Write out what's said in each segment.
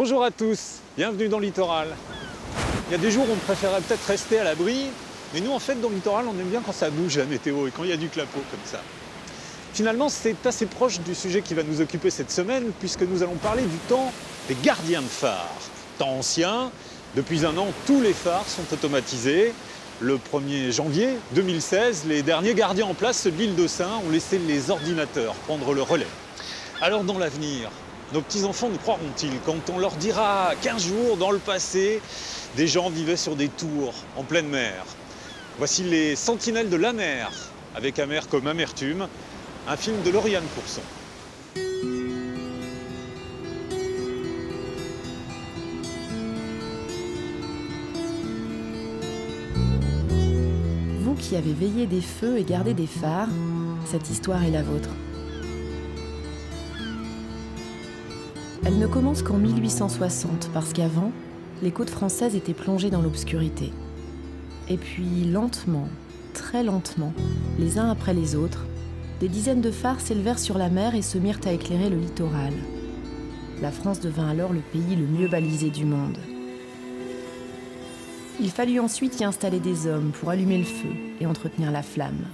Bonjour à tous, bienvenue dans le littoral. Il y a des jours où on préférait peut-être rester à l'abri, mais nous en fait dans le littoral on aime bien quand ça bouge la météo et quand il y a du clapot comme ça. Finalement c'est assez proche du sujet qui va nous occuper cette semaine puisque nous allons parler du temps des gardiens de phare. Temps ancien, depuis un an tous les phares sont automatisés. Le 1er janvier 2016, les derniers gardiens en place de l'île de Sein ont laissé les ordinateurs prendre le relais. Alors dans l'avenir, nos petits-enfants nous croiront-ils quand on leur dira 15 jours dans le passé, des gens vivaient sur des tours en pleine mer? Voici les Sentinelles de la mer, avec Amer comme amertume, un film de Lauriane Courson. Vous qui avez veillé des feux et gardé des phares, cette histoire est la vôtre. Elle ne commence qu'en 1860, parce qu'avant, les côtes françaises étaient plongées dans l'obscurité. Et puis, lentement, très lentement, les uns après les autres, des dizaines de phares s'élevèrent sur la mer et se mirent à éclairer le littoral. La France devint alors le pays le mieux balisé du monde. Il fallut ensuite y installer des hommes pour allumer le feu et entretenir la flamme.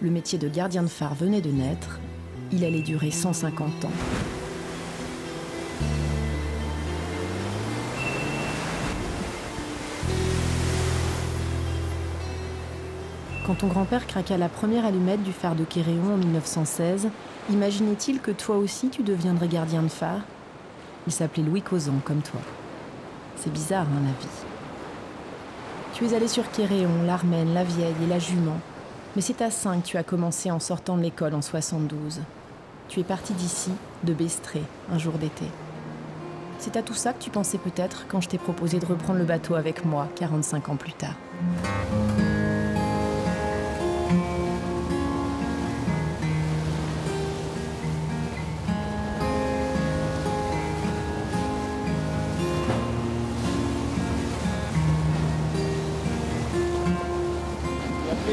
Le métier de gardien de phare venait de naître, il allait durer 150 ans. Quand ton grand-père craqua la première allumette du phare de Quéréon en 1916, imaginait-il que toi aussi tu deviendrais gardien de phare? Il s'appelait Louis Causan, comme toi. C'est bizarre, hein, la vie. Tu es allé sur Quéréon, l'Armaine, la Vieille et la Jument. Mais c'est à Sein que tu as commencé en sortant de l'école en 72. Tu es parti d'ici, de Bestré, un jour d'été. C'est à tout ça que tu pensais peut-être quand je t'ai proposé de reprendre le bateau avec moi, 45 ans plus tard.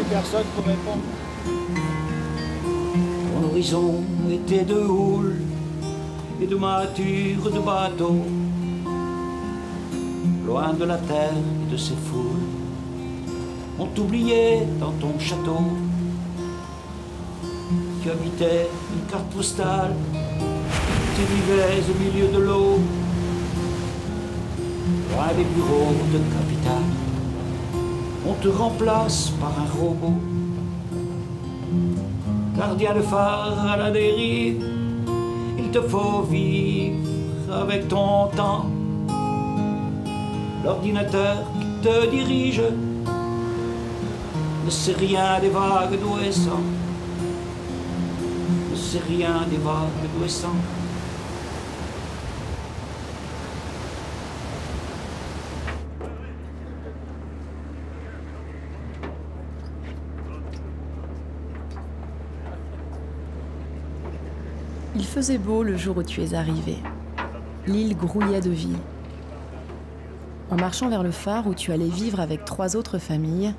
Personne pour répondre. Mon horizon était de houle et de mâture de bateaux, loin de la terre et de ses foules. On t'oubliait dans ton château. Tu habitais une carte postale, tu vivais au milieu de l'eau, loin des bureaux de capitale. On te remplace par un robot, gardien de phare à la dérive. Il te faut vivre avec ton temps. L'ordinateur qui te dirige ne sait rien des vagues d'Ouessant, ne sait rien des vagues d'Ouessant. Il faisait beau le jour où tu es arrivé. L'île grouillait de vie. En marchant vers le phare où tu allais vivre avec 3 autres familles,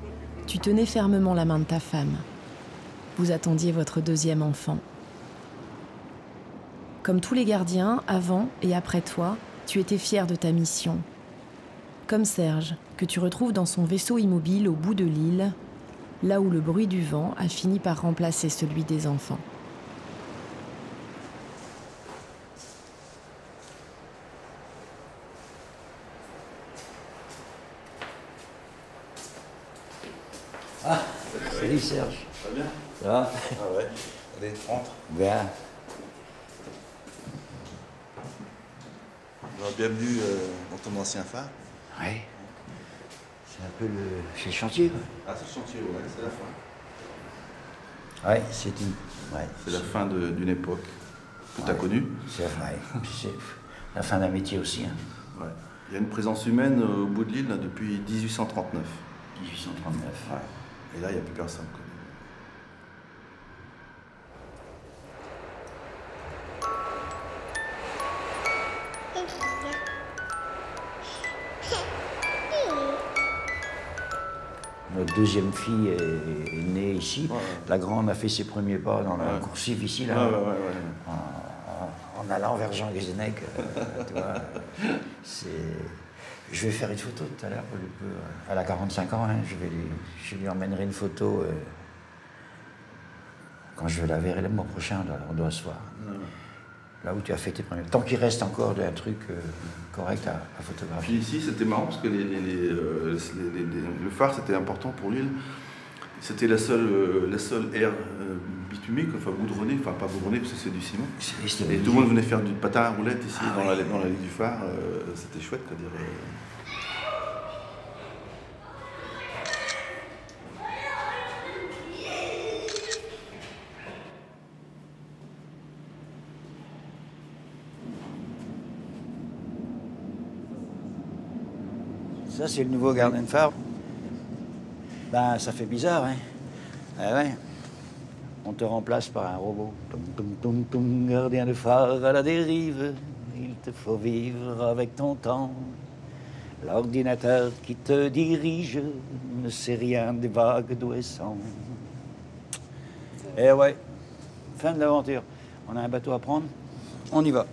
tu tenais fermement la main de ta femme. Vous attendiez votre 2e enfant. Comme tous les gardiens, avant et après toi, tu étais fier de ta mission. Comme Serge, que tu retrouves dans son vaisseau immobile au bout de l'île, là où le bruit du vent a fini par remplacer celui des enfants. Ah, salut Serge. Ça va bien? Ça va? Ah ouais. Allez, rentre. Bien. Alors, bienvenue dans ton ancien phare. Ouais. C'est un peu le... C'est le chantier, quoi. Ah, c'est le chantier, ouais, c'est la fin. Ouais, c'est une... Ouais. C'est la fin d'une époque que tu as connue. C'est vrai. C'est la fin d'un métier aussi, hein. Ouais. Il y a une présence humaine au bout de l'île là, depuis 1839. 1839. Ouais. Et là, il n'y a plus personne, quoi. Notre 2e fille est née ici. Ouais. La grande a fait ses premiers pas dans la coursive ici, là. Ouais. En en allant vers Jean Guézenec, tu vois. Je vais faire une photo tout à l'heure. Elle a 45 ans, hein, je lui emmènerai une photo quand je vais la verrai le mois prochain, là, on doit se voir. Là où tu as fait tes premiers. Tant qu'il reste encore un truc correct à photographier. Puis ici, c'était marrant parce que le phare, c'était important pour l'île. C'était la seule aire bitumique, enfin goudronnée, enfin pas goudronnée parce que c'est du ciment. Et tout le monde venait faire du patin à roulettes ici dans la ligne du phare. C'était chouette, quoi dire. Ça, c'est le nouveau gardien de phare. Ben, ça fait bizarre, hein. Ah ouais. On te remplace par un robot. Gardien de phare à la dérive, il te faut vivre avec ton temps. L'ordinateur qui te dirige ne sait rien des vagues d'où elles sont. Eh ouais, fin de l'aventure. On a un bateau à prendre, on y va.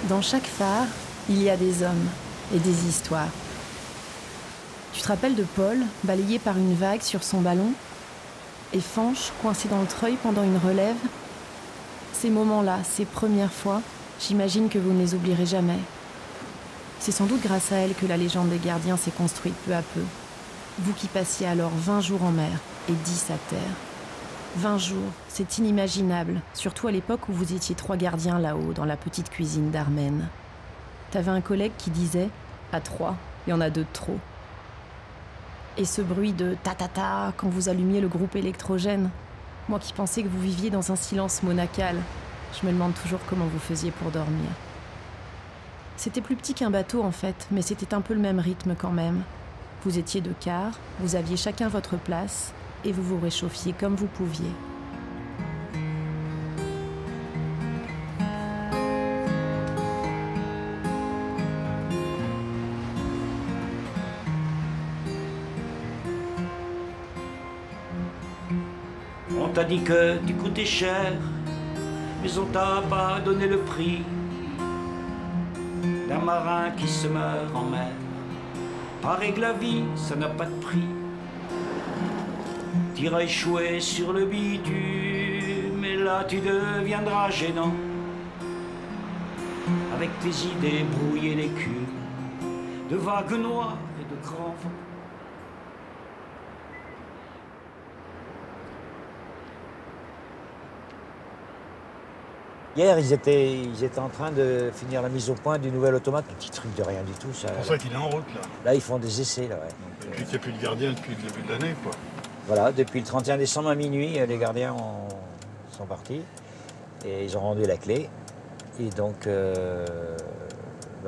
Dans chaque phare, il y a des hommes et des histoires. Tu te rappelles de Paul, balayé par une vague sur son ballon, et Fanche, coincé dans le treuil pendant une relève? Ces moments-là, ces premières fois, j'imagine que vous ne les oublierez jamais. C'est sans doute grâce à elle que la légende des gardiens s'est construite peu à peu. Vous qui passiez alors 20 jours en mer et 10 à terre. 20 jours, c'est inimaginable, surtout à l'époque où vous étiez 3 gardiens là-haut, dans la petite cuisine d'Armen. T'avais un collègue qui disait « à 3, il y en a 2 de trop ». Et ce bruit de ta-ta-ta quand vous allumiez le groupe électrogène, moi qui pensais que vous viviez dans un silence monacal, je me demande toujours comment vous faisiez pour dormir. C'était plus petit qu'un bateau en fait, mais c'était un peu le même rythme quand même. Vous étiez 2 quarts, vous aviez chacun votre place, et vous vous réchauffiez comme vous pouviez. On t'a dit que tu coûtais cher, mais on t'a pas donné le prix d'un marin qui se meurt en mer. Pareil que la vie, ça n'a pas de prix. T'iras échouer sur le bitume, et là tu deviendras gênant. Avec tes idées brouillées l'écume, de vagues noires et de grands vents. Hier, ils étaient en train de finir la mise au point du nouvel automate. Un petit truc de rien du tout, ça. C'est pour ça qu'il est en route, là. Là, ils font des essais, là, ouais. Et puis qu'il n'y a plus de gardien depuis le début de l'année, quoi. Voilà, depuis le 31 décembre à minuit, les gardiens sont partis. Et ils ont rendu la clé. Et donc,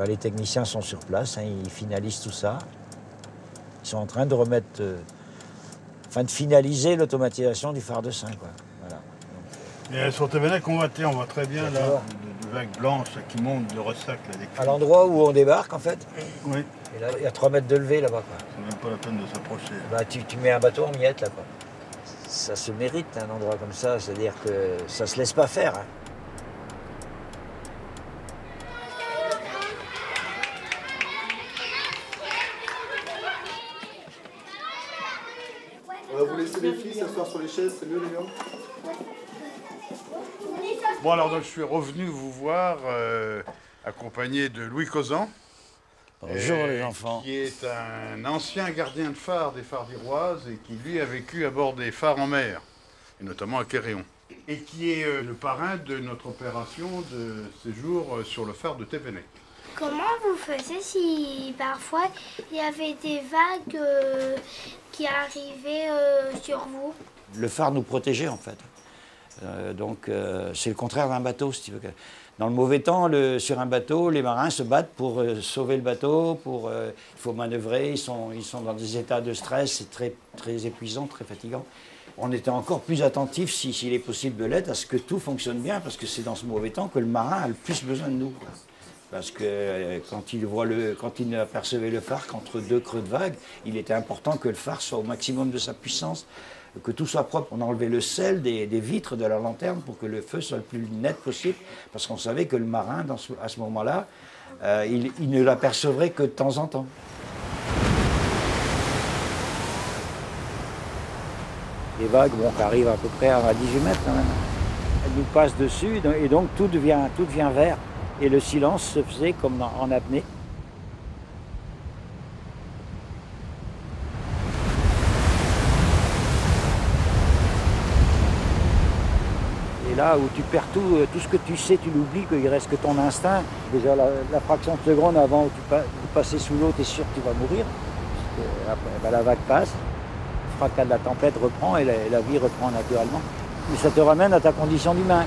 les techniciens sont sur place, hein, ils finalisent tout ça. Ils sont en train de remettre... de finaliser l'automatisation du phare de Saint, quoi. Voilà. Et sur Tavenec, on voit très bien, là, de vagues blanches qui montent de ressac, là, des à l'endroit où on débarque, en fait. Oui. Et là, il y a 3 mètres de levée, là-bas, quoi. C'est même pas la peine de s'approcher. Bah, tu mets un bateau en miettes, là, quoi. Ça se mérite, un endroit comme ça. C'est-à-dire que ça se laisse pas faire, hein. On va vous laisser les filles s'asseoir sur les chaises, c'est mieux les gars. Bon, alors donc, je suis revenu vous voir accompagné de Louis Causan. Bonjour les enfants. Qui est un ancien gardien de phare des phares d'Iroise et qui lui a vécu à bord des phares en mer, et notamment à Quéréon. et qui est le parrain de notre opération de séjour sur le phare de Thévenec. Comment vous faisiez si parfois il y avait des vagues qui arrivaient sur vous? Le phare nous protégeait en fait. C'est le contraire d'un bateau, si tu veux. Dans le mauvais temps, sur un bateau, les marins se battent pour sauver le bateau, il faut manœuvrer, ils sont dans des états de stress, c'est très, très épuisant, très fatigant. On était encore plus attentifs, s'il est possible de l'être, à ce que tout fonctionne bien, parce que c'est dans ce mauvais temps que le marin a le plus besoin de nous. Parce que quand il apercevait le phare qu'entre deux creux de vague, il était important que le phare soit au maximum de sa puissance, que tout soit propre. On enlevait le sel des vitres de la lanterne pour que le feu soit le plus net possible, parce qu'on savait que le marin, à ce moment-là, il ne l'apercevrait que de temps en temps. Les vagues qui arrivent à peu près à 18 mètres quand même. Elles nous passent dessus et donc tout devient vert. Et le silence se faisait comme en apnée. Et là où tu perds tout ce que tu sais, tu l'oublies, qu'il reste que ton instinct. Déjà la fraction de seconde avant où tu passes sous l'eau, tu es sûr que tu vas mourir. Après, la vague passe, le fracas de la tempête reprend et la vie reprend naturellement. Mais ça te ramène à ta condition d'humain.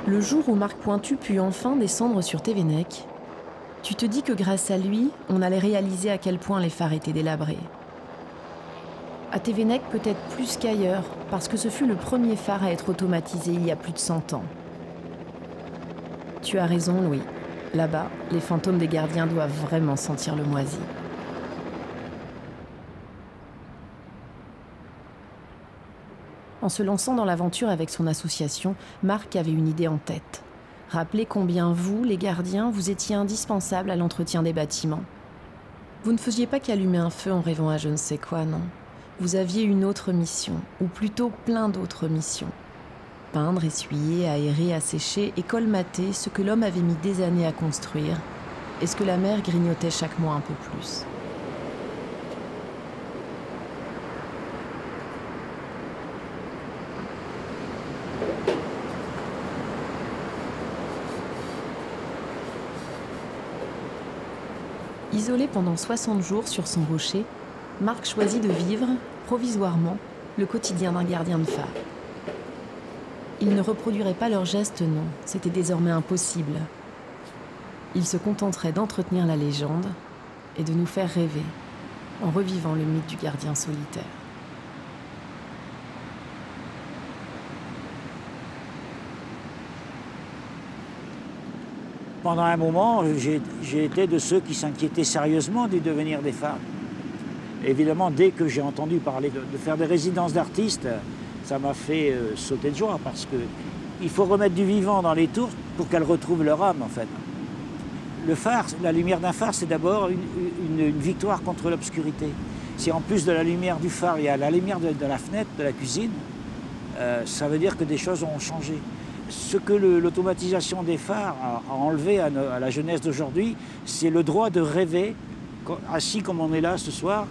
Le jour où Marc Pointu put enfin descendre sur Thévenec, tu te dis que grâce à lui, on allait réaliser à quel point les phares étaient délabrés. À Thévenec, peut-être plus qu'ailleurs, parce que ce fut le premier phare à être automatisé il y a plus de 100 ans. Tu as raison, Louis. Là-bas, les fantômes des gardiens doivent vraiment sentir le moisi. En se lançant dans l'aventure avec son association, Marc avait une idée en tête. Rappeler combien vous, les gardiens, vous étiez indispensables à l'entretien des bâtiments. Vous ne faisiez pas qu'allumer un feu en rêvant à je ne sais quoi, non. Vous aviez une autre mission, ou plutôt plein d'autres missions. Peindre, essuyer, aérer, assécher et colmater ce que l'homme avait mis des années à construire, et ce que la mer grignotait chaque mois un peu plus. Isolé pendant 60 jours sur son rocher, Marc choisit de vivre, provisoirement, le quotidien d'un gardien de phare. Il ne reproduirait pas leurs gestes, non, c'était désormais impossible. Il se contenterait d'entretenir la légende et de nous faire rêver, en revivant le mythe du gardien solitaire. Pendant un moment, j'ai été de ceux qui s'inquiétaient sérieusement du devenir des phares. Évidemment, dès que j'ai entendu parler de faire des résidences d'artistes, ça m'a fait sauter de joie parce qu'il faut remettre du vivant dans les tours pour qu'elles retrouvent leur âme, en fait. Le phare, la lumière d'un phare, c'est d'abord une victoire contre l'obscurité. Si en plus de la lumière du phare, il y a la lumière de la fenêtre, de la cuisine, ça veut dire que des choses ont changé. Ce que l'automatisation des phares a enlevé à la jeunesse d'aujourd'hui, c'est le droit de rêver, assis comme on est là ce soir,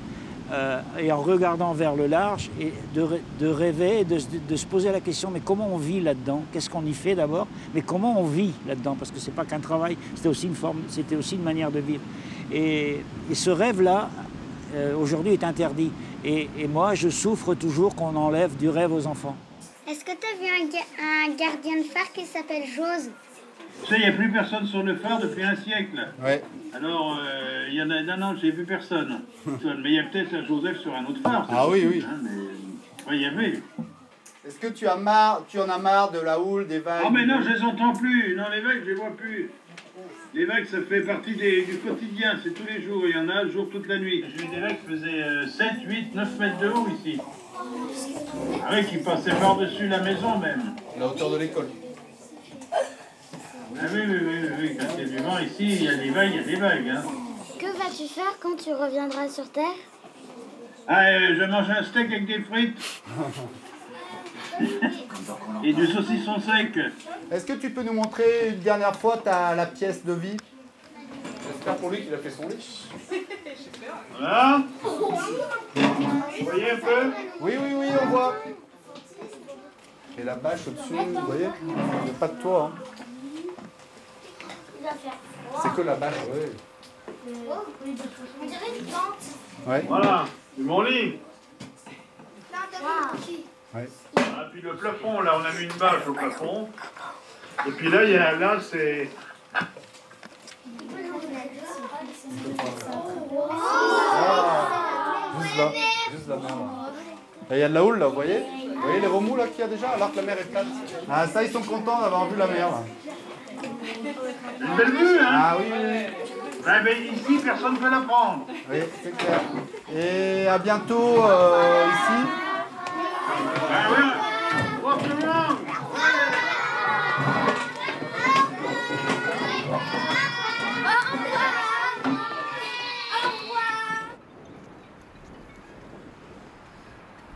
et en regardant vers le large, et de rêver, de se poser la question, mais comment on vit là-dedans? Qu'est-ce qu'on y fait d'abord? Mais comment on vit là-dedans? Parce que ce n'est pas qu'un travail, c'était aussi une manière de vivre. Et ce rêve-là, aujourd'hui, est interdit. Et moi, je souffre toujours qu'on enlève du rêve aux enfants. Est-ce que tu as vu un gardien de phare qui s'appelle Jose? Tu sais, il n'y a plus personne sur le phare depuis un siècle. Ouais. Alors, il y en a... Non, j'ai vu personne. Mais il y a peut-être un Joseph sur un autre phare. Ah oui, oui. Hein, mais... Ouais, il y avait. Est-ce que tu en as marre de la houle, des vagues? Oh, mais non, je les entends plus. Non, les vagues, je les vois plus. Les vagues, ça fait partie du quotidien. C'est tous les jours. Il y en a un jour, toute la nuit. J'ai eu des vagues qui faisaient 7, 8, 9 mètres de haut ici. Ah oui, qui passaient par-dessus la maison même. La hauteur de l'école. Ah oui. Quand il y a du vent ici, il y a des vagues, hein. Que vas-tu faire quand tu reviendras sur Terre? Je mange un steak avec des frites. Et du saucisson sec. Est-ce que tu peux nous montrer une dernière fois la pièce de vie? J'espère pour lui qu'il a fait son lit. Voilà. Vous voyez un peu? Oui, oui, oui, on voit. Et la bâche au-dessus, vous voyez? Il n'y a pas de toit. Hein. C'est que la bâche, oui. Ouais. Voilà, c'est mon lit. Ouais. Ah, puis le plafond, là, on a mis une bâche au plafond. Et puis là, là c'est... Juste là, juste là. Et il y a de la houle là, vous voyez? Vous voyez les remous là qu'il y a déjà, alors que la mer est plate? Ah ça, ils sont contents d'avoir vu la mer là. Une belle vue, hein? Ah oui, oui, oui. Ah, mais ici, personne ne peut la prendre. Oui, c'est clair. Et à bientôt ici. Ah oui, oh, tout le monde.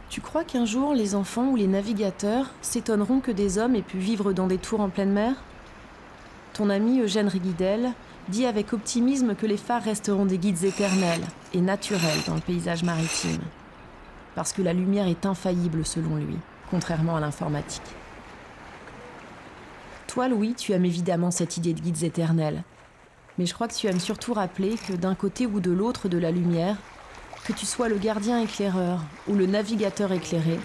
Tu crois qu'un jour, les enfants ou les navigateurs s'étonneront que des hommes aient pu vivre dans des tours en pleine mer? Ton ami Eugène Riguidel dit avec optimisme que les phares resteront des guides éternels et naturels dans le paysage maritime. Parce que la lumière est infaillible selon lui, contrairement à l'informatique. Toi, Louis, tu aimes évidemment cette idée de guides éternels. Mais je crois que tu aimes surtout rappeler que d'un côté ou de l'autre de la lumière, que tu sois le gardien éclaireur ou le navigateur éclairé,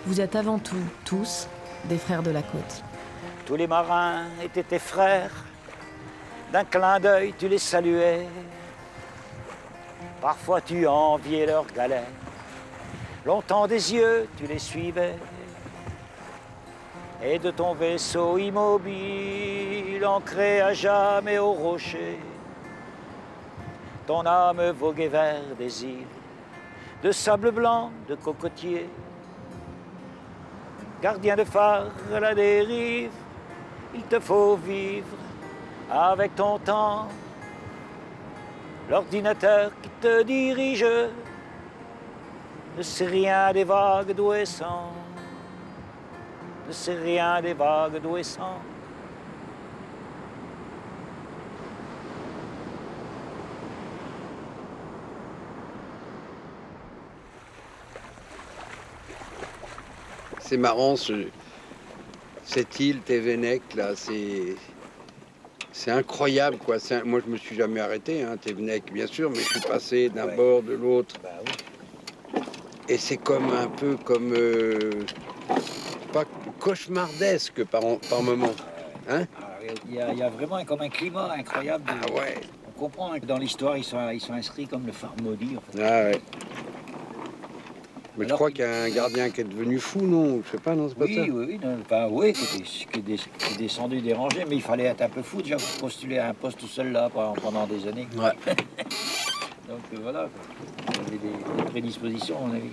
vous êtes avant tout, tous, des frères de la côte. Tous les marins étaient tes frères, d'un clin d'œil tu les saluais. Parfois tu enviais leurs galères, longtemps des yeux tu les suivais. Et de ton vaisseau immobile, ancré à jamais au rocher, ton âme voguait vers des îles de sable blanc, de cocotiers. Gardien de phare à la dérive, il te faut vivre avec ton temps. L'ordinateur qui te dirige ne sait rien des vagues d'ouessant, ne sait rien des vagues d'ouessant. C'est marrant, cette île Thévenec, là, c'est incroyable, quoi. Moi, je me suis jamais arrêté, hein, Thévenec, bien sûr, mais je suis passé d'un bord, de l'autre. Bah oui. Et c'est comme un peu comme... pas cauchemardesque par moment. Hein? Il y a vraiment comme un climat incroyable. Ah ouais. On comprend que dans l'histoire, ils sont inscrits comme le phare maudit. En fait. Ah ouais. Mais alors, je crois qu'il y a un gardien qui est devenu fou, non? Je sais pas, non, c'est pas ça? Oui, non, enfin, oui, qui est descendu dérangé, mais il fallait être un peu fou déjà pour postuler à un poste tout seul là pendant des années. Ouais. Donc voilà, il y avait des prédispositions, à mon avis.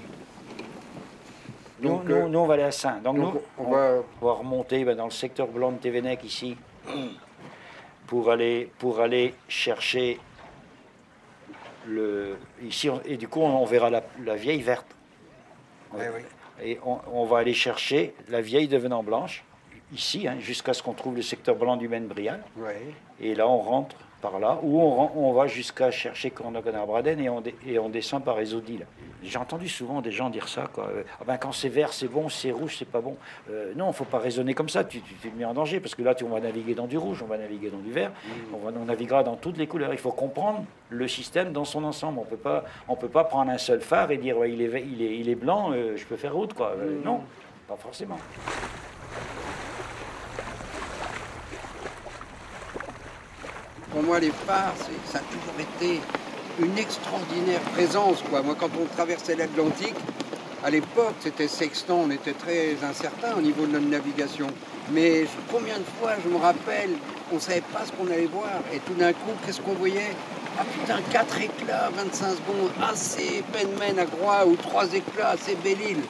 Nous, on va aller à Saint. Donc on va remonter dans le secteur blanc de Thévenec ici pour aller chercher ici, et du coup on verra la vieille verte. Ouais, oui. Et on va aller chercher la vieille devenant blanche, ici, hein, jusqu'à ce qu'on trouve le secteur blanc du Maine-Brial. Ouais. Et là, on rentre par là, ou on va jusqu'à chercher Cornac-Braden et on descend par Esaudi. J'ai entendu souvent des gens dire ça, quoi. Ah ben, quand c'est vert, c'est bon, c'est rouge, c'est pas bon. Non, il ne faut pas raisonner comme ça, tu te mets en danger, parce que là, on va naviguer dans du rouge, on va naviguer dans du vert, on naviguera dans toutes les couleurs. Il faut comprendre le système dans son ensemble. On peut pas prendre un seul phare et dire ouais, il est blanc, je peux faire route, quoi. Non, pas forcément. Pour moi, les phares, ça a toujours été une extraordinaire présence, quoi. Moi, quand on traversait l'Atlantique, à l'époque, c'était sextant, on était très incertain au niveau de notre navigation. Mais combien de fois, je me rappelle, on ne savait pas ce qu'on allait voir. Et tout d'un coup, qu'est-ce qu'on voyait? Ah putain, 4 éclats, 25 secondes, assez Penmen à Groix, ou 3 éclats, assez Belle-Île.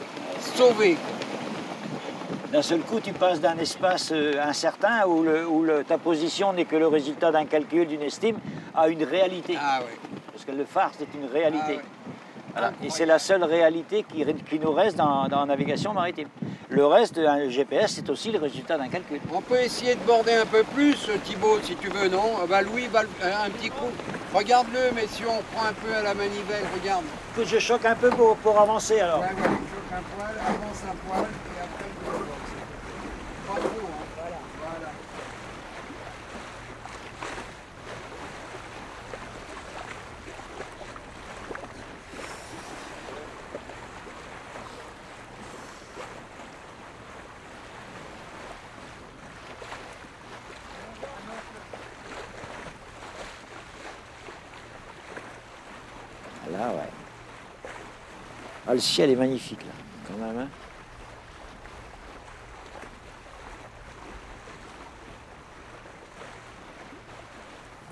Sauvé. D'un seul coup, tu passes d'un espace incertain où ta position n'est que le résultat d'un calcul, d'une estime, à une réalité. Ah ouais. Parce que le phare, c'est une réalité. Ah ouais. Voilà. Et c'est la seule réalité qui nous reste dans la navigation maritime. Le reste, un GPS, c'est aussi le résultat d'un calcul. On peut essayer de border un peu plus, Thibaut, si tu veux, non? Louis va un petit coup. Regarde-le, mais si on prend un peu à la manivelle, regarde. Écoute, je choque un peu pour avancer alors. Ouais, voilà, choque un poil, avance un poil, et après tu vas avancer. Pas trop, hein. Voilà. Là, ouais. Ah, le ciel est magnifique, là, quand même. Hein.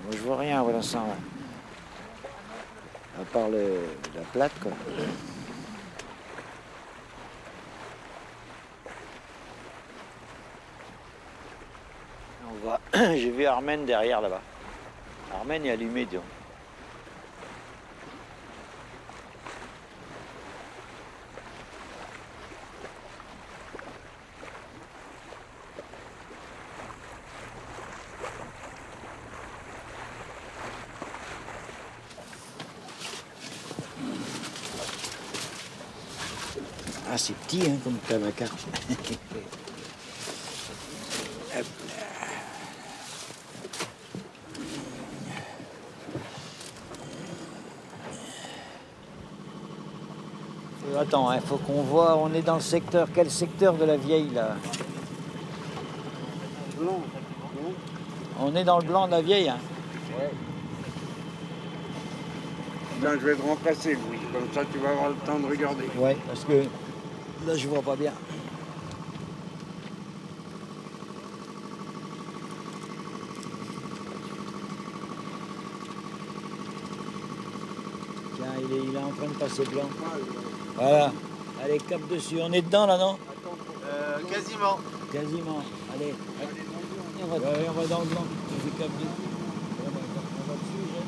Moi, je vois rien, voilà ça. Ouais. À part la plate, quoi. On voit. J'ai vu Armen derrière, là-bas. Armen est allumé, disons. Ah, c'est petit, hein, comme ma carte. Attends, il faut qu'on voit, on est dans le secteur, quel secteur de la vieille, là? Blanc, non? On est dans le blanc de la vieille, hein? Ouais. Là, je vais te remplacer, Louis, comme ça tu vas avoir le temps de regarder. Ouais, parce que là, je vois pas bien. Tiens, il est en train de passer blanc. Voilà. Allez, cap dessus. On est dedans, là, non? Quasiment. Quasiment. Allez. On va dans le blanc. Tu fais cap dessus. On va dessus, je...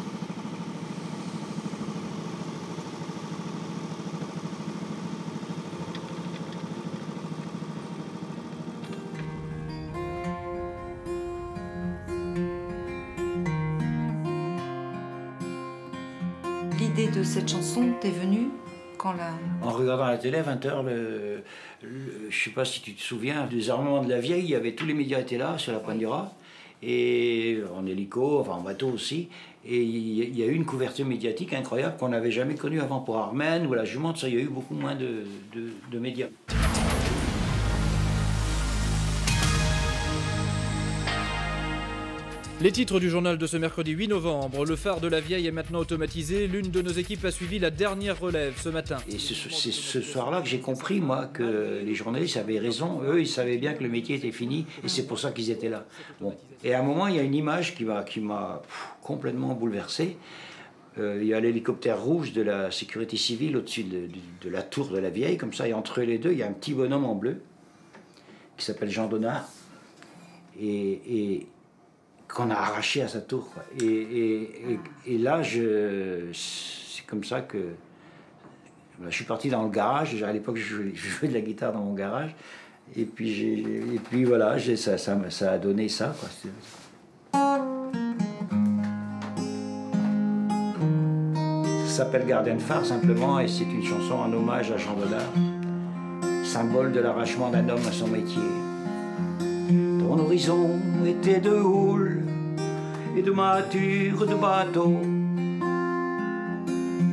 L'idée de cette chanson t'est venue quand la... En regardant la télé à 20h, je sais pas si tu te souviens, des armements de la vieille, il y avait tous les médias étaient là, sur la Pointe du Raz, et en hélico, enfin en bateau aussi, et il y a eu une couverture médiatique incroyable qu'on n'avait jamais connue avant pour Armen ou la Jumente, ça, il y a eu beaucoup moins de médias. Les titres du journal de ce mercredi 8 novembre. Le phare de la vieille est maintenant automatisé. L'une de nos équipes a suivi la dernière relève ce matin. Et c'est ce soir-là que j'ai compris, moi, que les journalistes avaient raison. Eux, ils savaient bien que le métier était fini et c'est pour ça qu'ils étaient là. Bon. Et à un moment, il y a une image qui m'a complètement bouleversé. Il y a l'hélicoptère rouge de la sécurité civile au-dessus de la tour de la vieille, comme ça, et entre les deux, il y a un petit bonhomme en bleu qui s'appelle Jean Donard. Et qu'on a arraché à sa tour, quoi. Et là, c'est comme ça que je suis parti dans le garage. À l'époque, je jouais de la guitare dans mon garage. Et puis voilà, ça a donné ça, quoi. Ça s'appelle Gardien de phare, simplement, et c'est une chanson en hommage à Jean Donard, symbole de l'arrachement d'un homme à son métier. Ton horizon était de houle et de mâture de bateaux,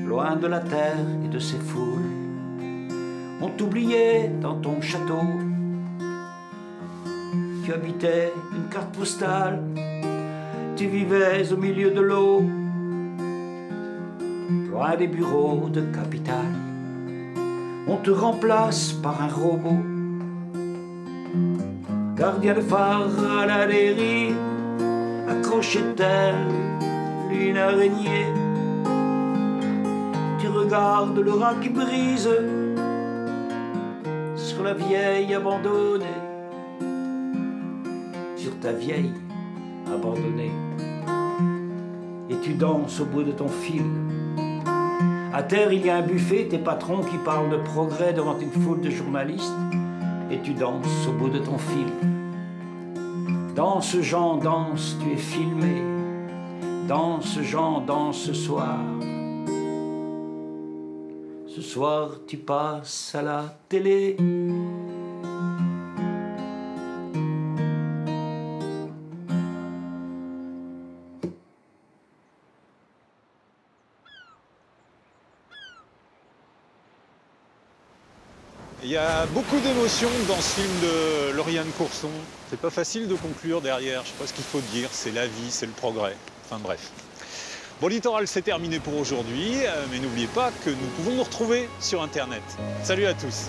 loin de la terre et de ses foules. On t'oubliait dans ton château. Tu habitais une carte postale, tu vivais au milieu de l'eau, loin des bureaux de capitale. On te remplace par un robot, gardien de phare à la dérive, accroché tel une araignée. Tu regardes le rat qui brise sur la vieille abandonnée, sur ta vieille abandonnée. Et tu danses au bout de ton fil. À terre, il y a un buffet, tes patrons qui parlent de progrès devant une foule de journalistes. et tu danses au bout de ton fil. Danse Jean, danse, tu es filmé. Danse Jean, danse ce soir. Ce soir tu passes à la télé. Il y a beaucoup d'émotions dans ce film de Lauriane Courson. C'est pas facile de conclure derrière, je sais pas ce qu'il faut dire, c'est la vie, c'est le progrès. Enfin bref. Bon, Littoral, c'est terminé pour aujourd'hui, mais n'oubliez pas que nous pouvons nous retrouver sur Internet. Salut à tous.